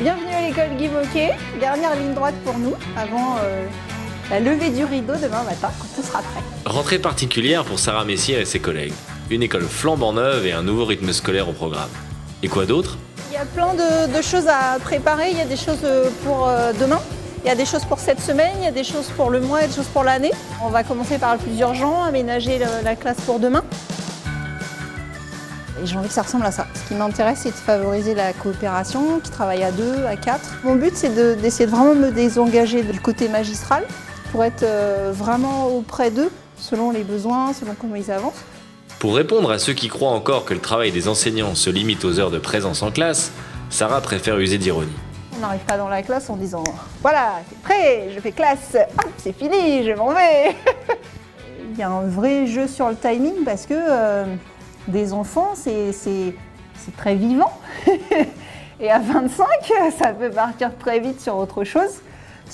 Bienvenue à l'école Guy Môquet, dernière ligne droite pour nous, avant la levée du rideau demain matin, quand tout sera prêt. Rentrée particulière pour Sarah Messire et ses collègues. Une école flambant neuve et un nouveau rythme scolaire au programme. Et quoi d'autre ? Il y a plein de choses à préparer, il y a des choses pour demain, il y a des choses pour cette semaine, il y a des choses pour le mois et des choses pour l'année. On va commencer par le plus urgent, aménager la classe pour demain. Et j'ai envie que ça ressemble à ça. Ce qui m'intéresse, c'est de favoriser la coopération, qui travaille à 2, à 4. Mon but, c'est d'essayer de vraiment me désengager du côté magistral pour être vraiment auprès d'eux, selon les besoins, selon comment ils avancent. Pour répondre à ceux qui croient encore que le travail des enseignants se limite aux heures de présence en classe, Sarah préfère user d'ironie. On n'arrive pas dans la classe en disant « Voilà, c'est prêt, je fais classe, hop, c'est fini, je m'en vais !» Il y a un vrai jeu sur le timing parce que des enfants, c'est très vivant. Et à 25, ça peut partir très vite sur autre chose.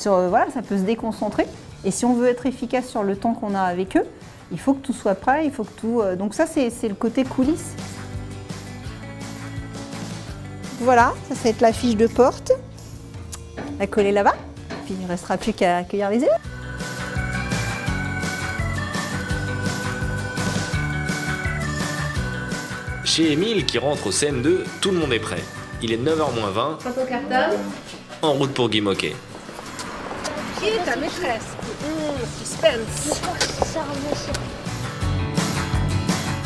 Voilà, ça peut se déconcentrer. Et si on veut être efficace sur le temps qu'on a avec eux, il faut que tout soit prêt, il faut que tout... Donc ça, c'est le côté coulisses. Voilà, ça va être la fiche de porte. La coller là-bas. Puis il ne restera plus qu'à accueillir les élèves. Chez Émile, qui rentre au CM2, tout le monde est prêt. Il est 9h moins 20. Photo cartable. En route pour Guy Môquet. Qui est ta maîtresse? Suspense.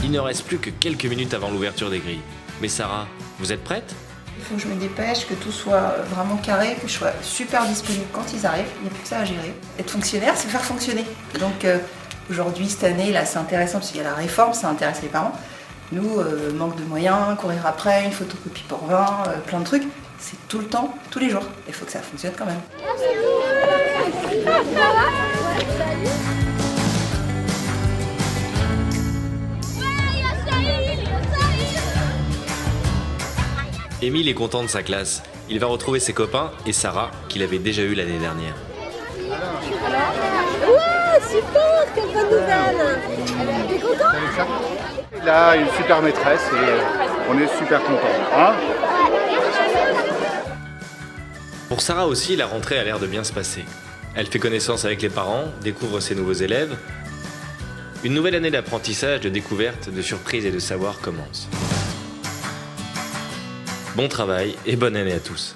Il ne reste plus que quelques minutes avant l'ouverture des grilles. Mais Sarah, vous êtes prête ? Il faut que je me dépêche, que tout soit vraiment carré, que je sois super disponible quand ils arrivent. Il n'y a plus que ça à gérer. Être fonctionnaire, c'est faire fonctionner. Donc aujourd'hui, cette année, là, c'est intéressant parce qu'il y a la réforme, ça intéresse les parents. Nous, manque de moyens, courir après, une photocopie pour 20, plein de trucs. C'est tout le temps, tous les jours. Il faut que ça fonctionne quand même. Émile est content de sa classe. Il va retrouver ses copains et Sarah, qu'il avait déjà eu l'année dernière. Ouais, super, quelle bonne nouvelle. T'es content? Il a une super maîtresse et on est super contents. Hein? Pour Sarah aussi, la rentrée a l'air de bien se passer. Elle fait connaissance avec les parents, découvre ses nouveaux élèves. Une nouvelle année d'apprentissage, de découverte, de surprise et de savoir commence. Bon travail et bonne année à tous.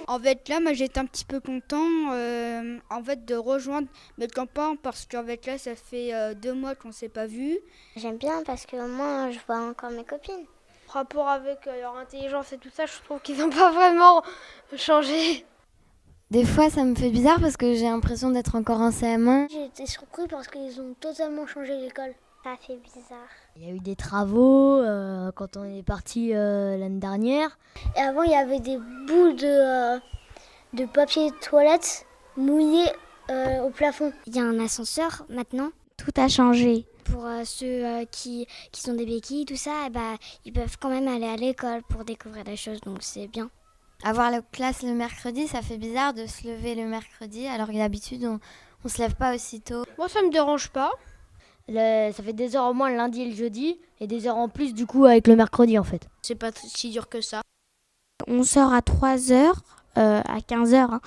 En fait, là, moi, j'étais un petit peu content de rejoindre mes copains parce qu'en fait, là, ça fait 2 mois qu'on ne s'est pas vus. J'aime bien parce que moi, je vois encore mes copines. Rapport avec leur intelligence et tout ça, je trouve qu'ils n'ont pas vraiment changé. Des fois, ça me fait bizarre parce que j'ai l'impression d'être encore en CM1. J'ai été surpris parce qu'ils ont totalement changé l'école. Ça fait bizarre. Il y a eu des travaux quand on est parti l'année dernière. Et avant, il y avait des bouts de papier toilette mouillés au plafond. Il y a un ascenseur maintenant. Tout a changé. Pour ceux qui sont des béquilles, tout ça, ils peuvent quand même aller à l'école pour découvrir des choses, donc c'est bien. Avoir la classe le mercredi, ça fait bizarre de se lever le mercredi, alors que d'habitude, on se lève pas aussitôt. Moi, ça me dérange pas. Ça fait des heures au moins le lundi et le jeudi, et des heures en plus du coup avec le mercredi en fait. C'est pas si dur que ça. On sort à 3h, à 15h, hein.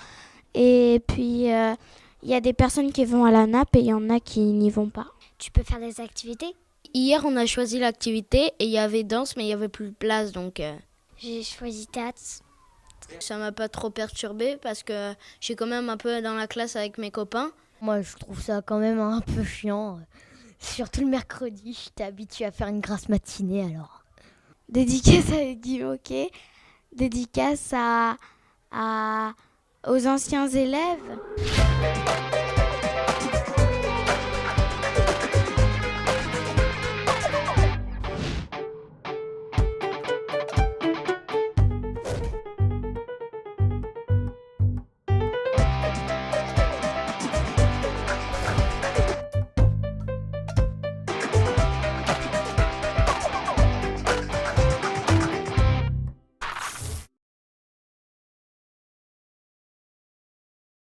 Et puis il y a des personnes qui vont à la nappe et il y en a qui n'y vont pas. Tu peux faire des activités? Hier, on a choisi l'activité et il y avait danse, mais il y avait plus de place, donc... J'ai choisi théâtre. Ça m'a pas trop perturbée parce que j'ai quand même un peu dans la classe avec mes copains. Moi, je trouve ça quand même un peu chiant. Surtout le mercredi, j'étais habituée à faire une grasse matinée alors. Dédicace à Guy Môquet, dédicace aux anciens élèves.